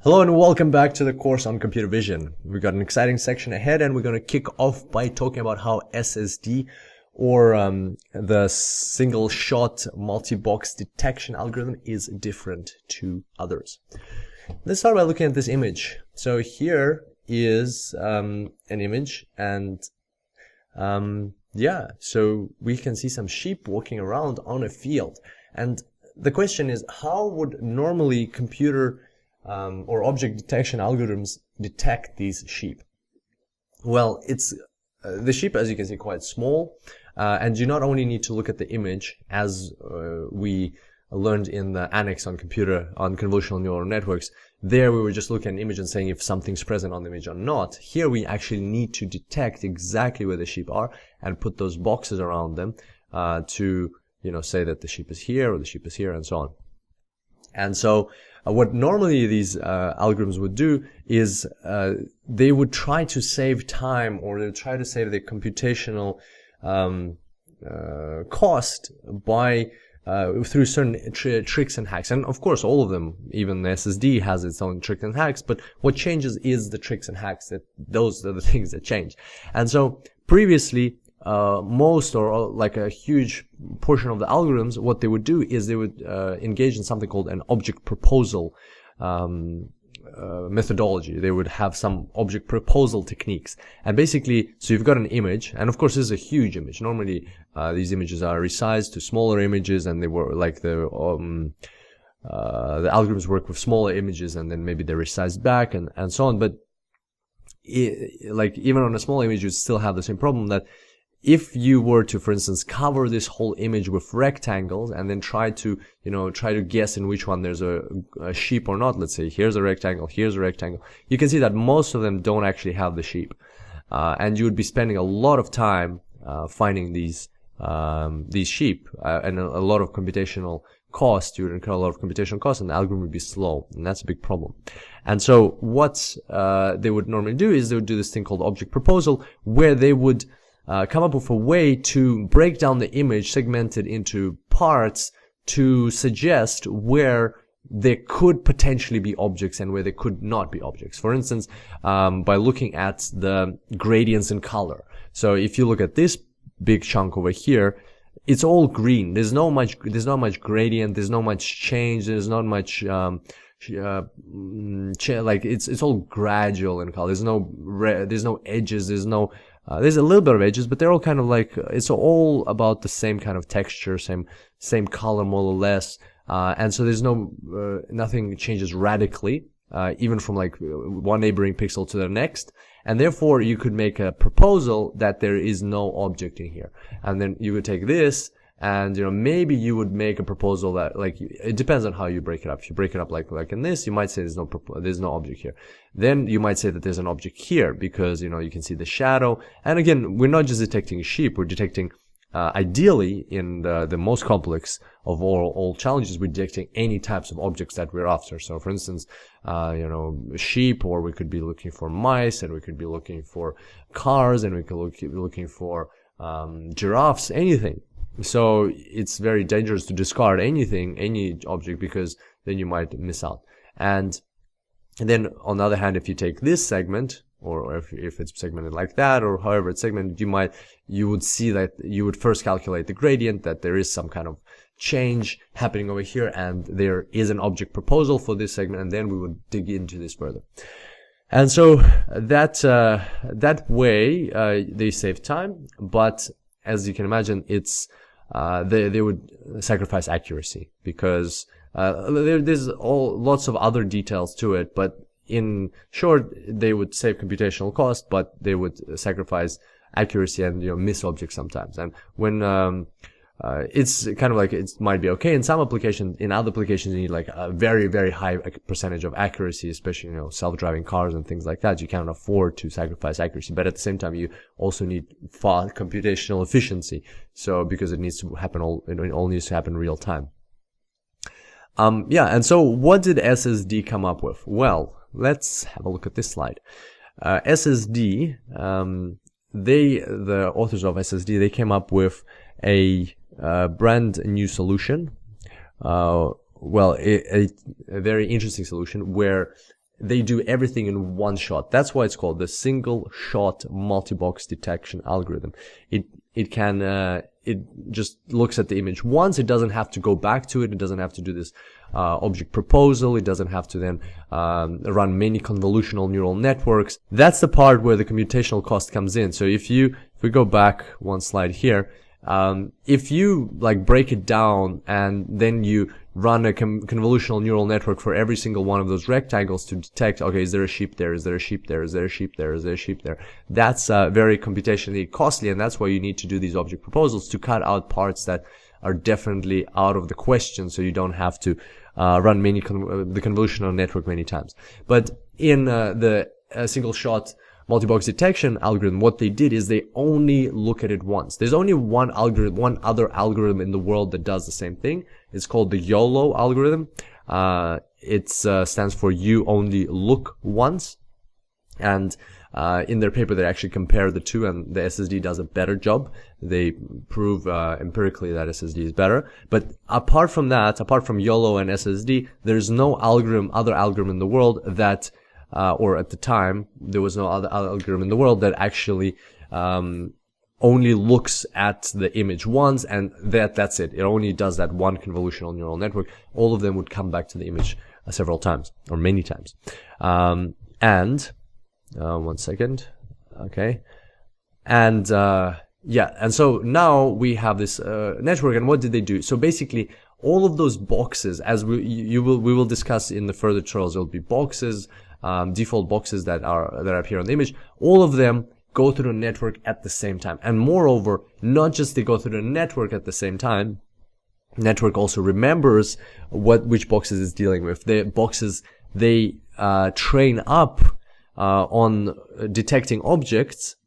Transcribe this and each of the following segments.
Hello and welcome back to the course on computer vision. We've got an exciting section ahead and we're going to kick off by talking about how SSD or the single shot multi-box detection algorithm is different to others. Let's start by looking at this image. So here is an image and so we can see some sheep walking around on a field. And the question is, how would normally computer or object detection algorithms detect these sheep? Well, it's the sheep, as you can see, quite small, and you not only need to look at the image, as we learned in the annex on convolutional neural networks. There we were just looking at an image and saying if something's present on the image or not. Here we actually need to detect exactly where the sheep are and put those boxes around them to say that the sheep is here or the sheep is here and so on. And so what normally these algorithms would do is they would try to save time, or they would try to save the computational cost by through certain tricks and hacks. And of course, all of them, even the SSD has its own tricks and hacks, but what changes is the tricks and hacks. Those are the things that change. And so previously, most or like a huge portion of the algorithms, what they would do is they would engage in something called an object proposal methodology. They would have some object proposal techniques. And basically, so you've got an image, and of course this is a huge image. Normally these images are resized to smaller images, and they were like the algorithms work with smaller images and then maybe they're resized back and so on. But like even on a small image, you still have the same problem that if you were to, for instance, cover this whole image with rectangles and then try to guess in which one there's a sheep or not, let's say here's a rectangle, you can see that most of them don't actually have the sheep. And you would be spending a lot of time finding these sheep and a lot of computational cost. You would incur a lot of computational cost and the algorithm would be slow, and that's a big problem. And so what they would normally do is they would do this thing called object proposal, where they would come up with a way to break down the image, segment it into parts to suggest where there could potentially be objects and where there could not be objects. For instance, by looking at the gradients in color. So if you look at this big chunk over here, it's all green. There's not much gradient. There's not much change. There's not much like it's all gradual in color. There's no edges. There's a little bit of edges, but they're all kind of like, it's all about the same kind of texture, same color more or less. And so there's nothing changes radically, even from like one neighboring pixel to the next. And therefore you could make a proposal that there is no object in here. And then you would take this and, maybe you would make a proposal that, like, it depends on how you break it up. If you break it up like in this, you might say there's no object here. Then you might say that there's an object here because, you can see the shadow. And again, we're not just detecting sheep, we're detecting, ideally in the most complex of all challenges, we're detecting any types of objects that we're after. So for instance, sheep, or we could be looking for mice, and we could be looking for cars, and we could be looking for, giraffes, anything. So it's very dangerous to discard any object, because then you might miss out. And then on the other hand, if you take this segment, or if it's segmented like that, or however it's segmented, you would see that you would first calculate the gradient, that there is some kind of change happening over here, and there is an object proposal for this segment, and then we would dig into this further. And so that way they save time, but as you can imagine, it's they would sacrifice accuracy, because there's lots of other details to it, but in short, they would save computational cost, but they would sacrifice accuracy and miss objects sometimes. And when it's kind of like, it might be okay in some applications. In other applications, you need like a very, very high percentage of accuracy, especially self-driving cars and things like that. You can't afford to sacrifice accuracy, but at the same time, you also need fast computational efficiency. So because it needs to happen it all needs to happen in real time. And so what did SSD come up with? Well, let's have a look at this slide. SSD, the authors of SSD, they came up with a brand new solution. A very interesting solution where they do everything in one shot. That's why it's called the single shot multi-box detection algorithm. It just looks at the image once. It doesn't have to go back to it. It doesn't have to do this object proposal. It doesn't have to then run many convolutional neural networks. That's the part where the computational cost comes in. So if we go back one slide here, if you like break it down and then you run a convolutional neural network for every single one of those rectangles to detect, okay, is there a sheep there? Is there a sheep there? Is there a sheep there? Is there a sheep there? That's very computationally costly, and that's why you need to do these object proposals to cut out parts that are definitely out of the question, so you don't have to run the convolutional network many times. But in the single shot multi-box detection algorithm, what they did is they only look at it once. There's only one other algorithm in the world that does the same thing. It's called the YOLO algorithm. It stands for you only look once. And in their paper, they actually compare the two, and the SSD does a better job. They prove empirically that SSD is better. But apart from that, apart from YOLO and SSD, there's no other algorithm in the world that or at the time, there was no other algorithm in the world that actually only looks at the image once, and that's it. It only does that one convolutional neural network. All of them would come back to the image several times, or many times. One second. Okay. And so now we have this network, and what did they do? So basically, all of those boxes, as we will discuss in the further tutorials, there will be boxes, default boxes that appear on the image. All of them go through the network at the same time. And moreover, not just they go through the network at the same time, network also remembers which boxes it's dealing with. The boxes, they train up on detecting objects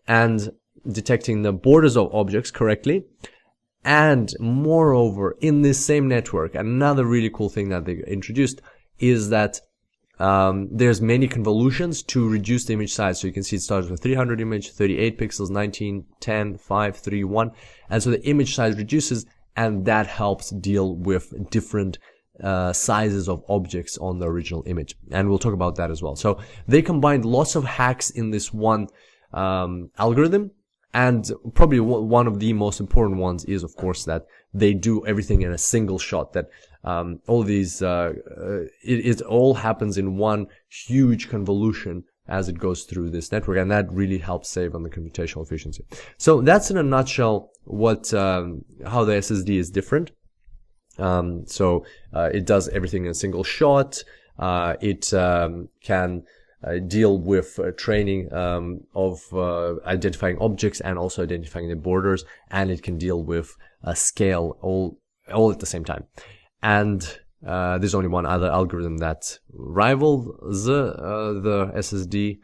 and detecting the borders of objects correctly. And moreover, in this same network, another really cool thing that they introduced is that there's many convolutions to reduce the image size. So you can see it starts with 300 image, 38 pixels, 19, 10, 5, 3, 1. And so the image size reduces, and that helps deal with different sizes of objects on the original image. And we'll talk about that as well. So they combined lots of hacks in this one algorithm. And probably one of the most important ones is, of course, that they do everything in a single shot, that all these, it all happens in one huge convolution as it goes through this network, and that really helps save on the computational efficiency. So that's in a nutshell how the SSD is different. It does everything in a single shot. It can deal with training of identifying objects and also identifying the borders, and it can deal with scale all at the same time. And there's only one other algorithm that rivals the SSD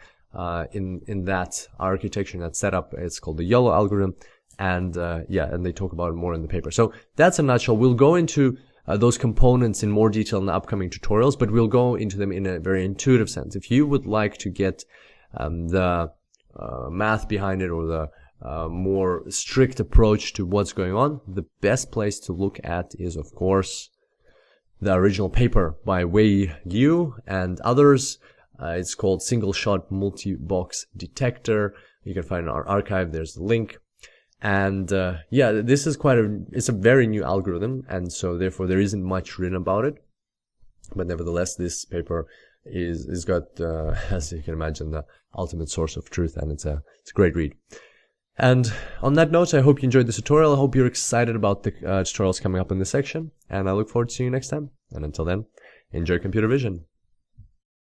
in that architecture, in that setup. It's called the YOLO algorithm, and they talk about it more in the paper. So that's a nutshell. We'll go into those components in more detail in the upcoming tutorials, but we'll go into them in a very intuitive sense. If you would like to get the math behind it, or the more strict approach to what's going on, the best place to look at is, of course, the original paper by Wei Liu and others. It's called Single Shot Multi-Box Detector. You can find it in our archive. There's the link. And this is it's a very new algorithm, and so therefore there isn't much written about it. But nevertheless, this paper is got, as you can imagine, the ultimate source of truth, and it's a great read. And on that note, I hope you enjoyed this tutorial. I hope you're excited about the tutorials coming up in this section, and I look forward to seeing you next time. And until then, enjoy computer vision.